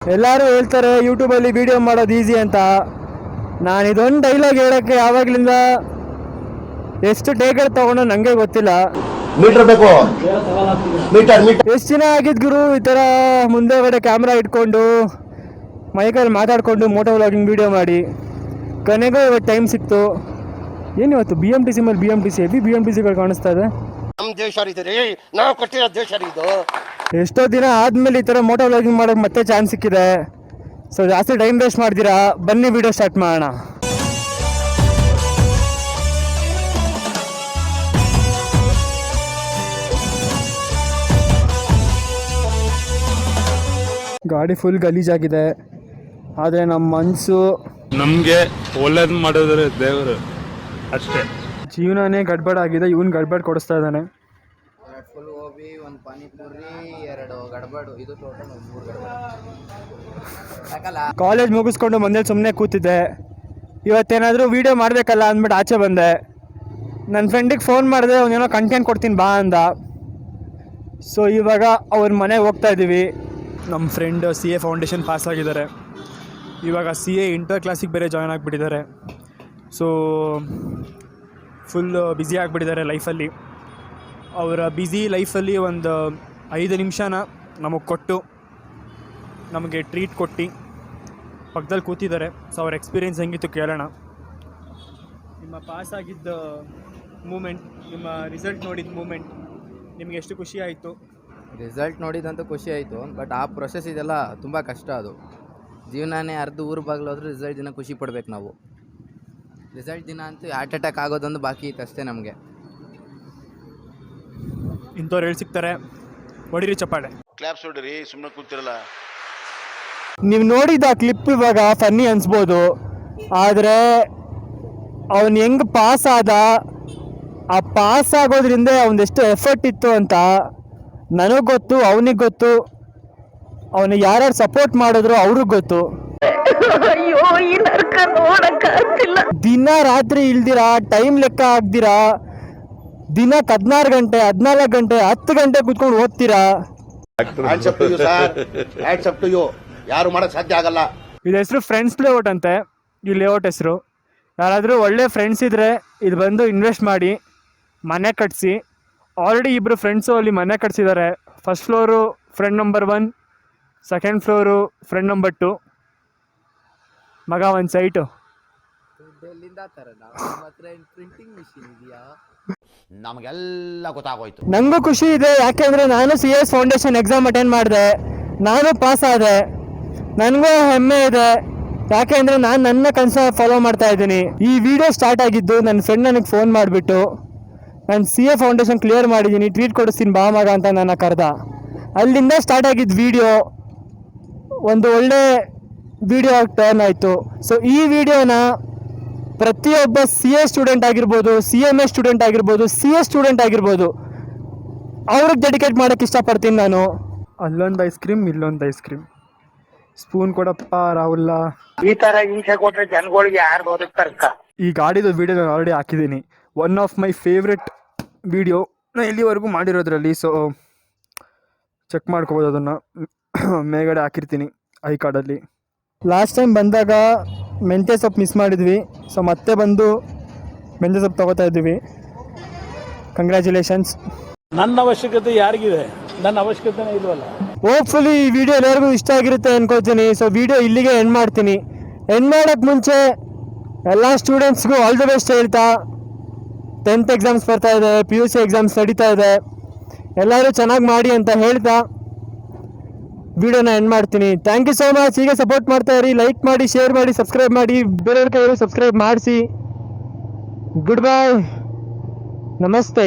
ಎಲ್ಲರೂ ಹೇಳ್ತಾರೆ ಯೂಟ್ಯೂಬಲ್ಲಿ ವಿಡಿಯೋ ಮಾಡೋದು ಈಸಿ ಅಂತ. ನಾನು ಇದೊಂದು ಡೈಲಾಗ್ ಹೇಳೋಕ್ಕೆ ಯಾವಾಗಲಿಂದ ಎಷ್ಟು ಟೇಕರ್ ತಗೊಂಡು ನನಗೆ ಗೊತ್ತಿಲ್ಲ. ಮೀಟರ್ ಬೇಕು, ಮೀಟರ್ ಎಷ್ಟು ದಿನ ಆಗಿದ್ದು ಗುರು ಈ ಥರ ಮುಂದೆಗಡೆ ಕ್ಯಾಮ್ರಾ ಇಟ್ಕೊಂಡು ಮೈಕಲ್ಲಿ ಮಾತಾಡಿಕೊಂಡು ಮೋಟೋ ವ್ಲಾಗಿಂಗ್ ವಿಡಿಯೋ ಮಾಡಿ. ಕೊನೆಗೂ ಇವತ್ತು ಟೈಮ್ ಸಿಕ್ತು. ಏನು ಇವತ್ತು BMTC ಮೇಲೆ BMTC ಹೆವಿ BMTCಗಳು ಕಾಣಿಸ್ತಾ ಇದೆ. ನಮ್ಮ ದೇಶ ರೀ, ನಾವು ಕಟ್ಟಿರೋ ದೇಶ ಇದು. ಎಷ್ಟೋ ದಿನ ಆದಮೇಲೆ ಈ ಥರ ಮೋಟೋ ವ್ಲಾಗಿಂಗ್ ಮಾಡೋಕ್ಕೆ ಮತ್ತೆ ಚಾನ್ಸ್ ಸಿಕ್ಕಿದೆ. ಸೊ ಜಾಸ್ತಿ ಟೈಮ್ ವೇಸ್ಟ್ ಮಾಡ್ತೀರಾ, ಬನ್ನಿ ವಿಡಿಯೋ ಸ್ಟಾರ್ಟ್ ಮಾಡೋಣ. ಗಾಡಿ ಫುಲ್ ಗಲೀಜಾಗಿದೆ, ಆದರೆ ನಮ್ಮ ಮನಸ್ಸು ನಮಗೆ ಒಳ್ಳೇದು ಮಾಡಿದ್ರೆ ದೇವರು ಅಷ್ಟೇ. ಜೀವನನೇ ಗಡ್ಬಡಾಗಿದೆ, ಇವನು ಗಡ್ಬಡ್ ಕೊಡಿಸ್ತಾ ಇದ್ದಾನೆ. ಫುಲ್ ಗೋಬಿ, ಒಂದು ಪಾನಿಪುರಿ, 2 ಗಡ್ಬಡು, ಇದು ಟೋಟಲ್ 3 ಗಡ್ಬಡು. ಕಾಲೇಜ್ ಮುಗಿಸ್ಕೊಂಡು ಮನೇಲಿ ಸುಮ್ಮನೆ ಕೂತಿದ್ದೆ. ಇವತ್ತೇನಾದರೂ ವೀಡಿಯೋ ಮಾಡಬೇಕಲ್ಲ ಅಂದ್ಬಿಟ್ಟು ಆಚೆ ಬಂದೆ. ನನ್ನ ಫ್ರೆಂಡಿಗೆ ಫೋನ್ ಮಾಡಿದೆ, ಅವನೇನೋ ಕಂಟೆಂಟ್ ಕೊಡ್ತೀನಿ ಬಾ ಅಂದ. ಸೊ ಇವಾಗ ಅವ್ರ ಮನೆಗೆ ಹೋಗ್ತಾ ಇದ್ದೀವಿ. ನಮ್ಮ ಫ್ರೆಂಡ್ CA ಫೌಂಡೇಶನ್ ಪಾಸ್ ಆಗಿದ್ದಾರೆ. ಇವಾಗ CA ಇಂಟರ್ ಕ್ಲಾಸಿಗೆ ಬೇರೆ ಜಾಯ್ನ್ ಆಗಿಬಿಟ್ಟಿದ್ದಾರೆ. ಸೊ ಫುಲ್ ಬ್ಯುಸಿ ಆಗಿಬಿಟ್ಟಿದ್ದಾರೆ ಲೈಫಲ್ಲಿ. ಅವರ ಬ್ಯುಸಿ ಲೈಫಲ್ಲಿ ಒಂದು 5 ನಿಮಿಷನ ನಮಗೆ ಕೊಟ್ಟು ನಮಗೆ ಟ್ರೀಟ್ ಕೊಟ್ಟು ಪಕ್ಕದಲ್ಲಿ ಕೂತಿದ್ದಾರೆ. ಸೊ ಅವ್ರ ಎಕ್ಸ್ಪೀರಿಯೆನ್ಸ್ ಹೆಂಗಿತ್ತು ಕೇಳೋಣ. ನಿಮ್ಮ ಪಾಸ್ ಆಗಿದ್ದ ಮೂಮೆಂಟ್, ನಿಮ್ಮ ರಿಸಲ್ಟ್ ನೋಡಿದ ಮೂಮೆಂಟ್ ನಿಮಗೆ ಎಷ್ಟು ಖುಷಿ ಆಯಿತು? ರಿಸಲ್ಟ್ ನೋಡಿದಂತೂ ಖುಷಿ ಆಯಿತು, ಬಟ್ ಆ ಪ್ರೊಸೆಸ್ ಇದೆಲ್ಲ ತುಂಬ ಕಷ್ಟ. ಅದು ಜೀವನನೇ ಅರ್ಧ ಊರು ಬಾಗಿಲು ಹೋದ್ರೆ ರಿಸಲ್ಟ್ ದಿನ ಖುಷಿ ಪಡ್ಬೇಕು ನಾವು. ರಿಸಲ್ಟ್ ದಿನ ಅಂತೂ ಹಾರ್ಟ್ ಅಟ್ಯಾಕ್ ಆಗೋದೊಂದು ಬಾಕಿ ಇತ್ತು ಅಷ್ಟೇ ನಮಗೆ. ಇಂಥವ್ರು ಹೇಳಿ ಸಿಗ್ತಾರೆ, ಹೊಡಿರಿ ಚಪ್ಪಾಳೆ, ಕ್ಲಾಪ್ಸ್ ಹೊಡಿರಿ, ಸುಮ್ಮನೆ ಕೂತಿರಲ್ಲ. ನೀವು ನೋಡಿದ ಕ್ಲಿಪ್ ಇವಾಗ ಫನ್ನಿ ಅನಿಸ್ಬೋದು, ಆದರೆ ಅವನು ಹೆಂಗೆ ಪಾಸ್ ಆದ, ಆ ಪಾಸ್ ಆಗೋದ್ರಿಂದ ಅವನದೆಷ್ಟು ಎಫರ್ಟ್ ಇತ್ತು ಅಂತ ನನಗೆ ಗೊತ್ತು, ಅವನಿಗೆ ಗೊತ್ತು, ಅವನಿಗೆ ಯಾರ್ಯಾರು ಸಪೋರ್ಟ್ ಮಾಡಿದ್ರು ಅವ್ರಿಗೆ ಗೊತ್ತು. ದಿನ ರಾತ್ರಿ ಇಲ್ದಿರಾ, ಟೈಮ್ ಲೆಕ್ಕ ಆಗ್ದಿರಾ, ದಿನಕ್ಕೆ 16 ಗಂಟೆ 14 ಗಂಟೆ 10 ಗಂಟೆ ಕೂತ್ಕೊಂಡು ಓದ್ತೀರಾ. ಯಾರು ಮಾಡಕ್ ಸಾಧ್ಯ ಆಗಲ್ಲ. ಇದು ಹೆಸರು ಫ್ರೆಂಡ್ಸ್ ಲೇಔಟ್ ಅಂತೆ, ಈ ಲೇಔಟ್ ಹೆಸರು. ಯಾರಾದರೂ ಒಳ್ಳೆ ಫ್ರೆಂಡ್ಸ್ ಇದ್ದರೆ ಇದು ಬಂದು ಇನ್ವೆಸ್ಟ್ ಮಾಡಿ ಮನೆ ಕಟ್ಟಿಸಿ. ಆಲ್ರೆಡಿ 2 ಫ್ರೆಂಡ್ಸು ಅಲ್ಲಿ ಮನೆ ಕಟ್ಸಿದ್ದಾರೆ. First floor friend number 1, second floor friend number 2. ಮಗ ಒಂದು ಸೈಟು. ನಮಗೆಲ್ಲ ಗೊತ್ತಾಗೋಯ್ತು. ನನಗೂ ಖುಷಿ ಇದೆ, ಯಾಕೆಂದರೆ ನಾನು CS ಫೌಂಡೇಶನ್ ಎಕ್ಸಾಮ್ ಅಟೆಂಡ್ ಮಾಡಿದೆ, ನಾನು ಪಾಸ್ ಆದೆ. ನನಗೂ ಹೆಮ್ಮೆ ಇದೆ, ಯಾಕೆಂದರೆ ನಾನು ನನ್ನ ಕನಸನ್ನ ಫಾಲೋ ಮಾಡ್ತಾ ಇದ್ದೀನಿ. ಈ ವಿಡಿಯೋ ಸ್ಟಾರ್ಟ್ ಆಗಿದ್ದು ನನ್ನ ಫ್ರೆಂಡ್ ನನಗೆ ಫೋನ್ ಮಾಡಿಬಿಟ್ಟು ನಾನು CA ಫೌಂಡೇಶನ್ ಕ್ಲಿಯರ್ ಮಾಡಿದ್ದೀನಿ, ಟ್ರೀಟ್ ಕೊಡಿಸ್ತೀನಿ ಬಾ ಮಗ ಅಂತ ನನ್ನ ಕರೆದ. ಅಲ್ಲಿಂದ ಸ್ಟಾರ್ಟ್ ಆಗಿದ್ದು ವಿಡಿಯೋ ಒಂದು ಒಳ್ಳೆ ವಿಡಿಯೋ ಟರ್ನ್ ಆಯಿತು. ಸೊ ಈ ವಿಡಿಯೋನ ಪ್ರತಿಯೊಬ್ಬ CA ಸ್ಟೂಡೆಂಟ್ ಆಗಿರ್ಬೋದು, CMA ಸ್ಟೂಡೆಂಟ್ ಆಗಿರ್ಬೋದು, CS ಸ್ಟೂಡೆಂಟ್ ಆಗಿರ್ಬೋದು, ಅವ್ರಿಗೆ ಡೆಡಿಕೇಟ್ ಮಾಡೋಕ್ಕೆ ಇಷ್ಟಪಡ್ತೀನಿ ನಾನು. ಅಲ್ಲೊಂದು ಐಸ್ ಕ್ರೀಮ್, ಇಲ್ಲೊಂದು ಐಸ್ ಕ್ರೀಮ್. ಸ್ಪೂನ್ ಕೊಡಪ್ಪ ರಾಹುಲ್ಲ. ಈ ತರ ಹಿಂಸೆ ಕೊಟ್ರೆ ಜನಗಳಿಗೆ ಯಾರು ಬದುಕ್ತಾರಕ್ಕ? ಈ ಗಾಡಿದು ವಿಡಿಯೋ ನಾನು ಆಲ್ರೆಡಿ ಹಾಕಿದ್ದೀನಿ. One of my favourite video ನಾನು ಇಲ್ಲಿವರೆಗೂ ಮಾಡಿರೋದ್ರಲ್ಲಿ. ಸೊ ಚೆಕ್ ಮಾಡ್ಕೋಬೋದು, ಅದನ್ನು ಮೇಗಡೆ ಹಾಕಿರ್ತೀನಿ ಐ ಕಾರ್ಡಲ್ಲಿ. ಲಾಸ್ಟ್ ಟೈಮ್ ಬಂದಾಗ ಮೆಂತ್ಯ ಸೊಪ್ಪು ಮಿಸ್ ಮಾಡಿದ್ವಿ. ಸೊ ಮತ್ತೆ ಬಂದು ಮೆಂತ್ಯ ಸೊಪ್ಪು ತೊಗೋತಾ ಇದ್ದೀವಿ. ಕಂಗ್ರ್ಯಾಚುಲೇಷನ್ಸ್. ನನ್ನ ಅವಶ್ಯಕತೆ ಯಾರಿಗಿದೆ? ನನ್ನ ಅವಶ್ಯಕತೆನೇ ಇಲ್ವಲ್ಲ. ಹೋಪ್ಫುಲಿ ಈ ವಿಡಿಯೋ ಎಲ್ಲರಿಗೂ ಇಷ್ಟ ಆಗಿರುತ್ತೆ ಅನ್ಕೋತೀನಿ. ಸೊ ವಿಡಿಯೋ ಇಲ್ಲಿಗೆ ಎಂಡ್ ಮಾಡ್ತೀನಿ. ಎಂಡ್ ಮಾಡೋಕ್ಕೆ ಮುಂಚೆ ಎಲ್ಲ ಸ್ಟೂಡೆಂಟ್ಸ್ಗೂ ಆಲ್ ದಿ ಬೆಸ್ಟ್ ಹೇಳ್ತಾ, 10th ಎಕ್ಸಾಮ್ಸ್ ಬರ್ತಾ ಇದೆ, PUC ಎಕ್ಸಾಮ್ಸ್ ನಡೀತಾ ಇದೆ, ಎಲ್ಲರೂ ಚೆನ್ನಾಗಿ ಮಾಡಿ ಅಂತ ಹೇಳ್ತಾ ವಿಡಿಯೋನ ಎಂಡ್ ಮಾಡ್ತೀನಿ. Thank you so much. ಹೀಗೆ ಸಪೋರ್ಟ್ ಮಾಡ್ತಾ ಇರಿ, ಲೈಕ್ ಮಾಡಿ, ಶೇರ್ ಮಾಡಿ, ಸಬ್ಸ್ಕ್ರೈಬ್ ಮಾಡಿ. ಬೇರೆಯವ್ರ ಕೈಯಲ್ಲಿ ಸಬ್ಸ್ಕ್ರೈಬ್ ಮಾಡಿಸಿ. ಗುಡ್ ಬೈ, ನಮಸ್ತೆ.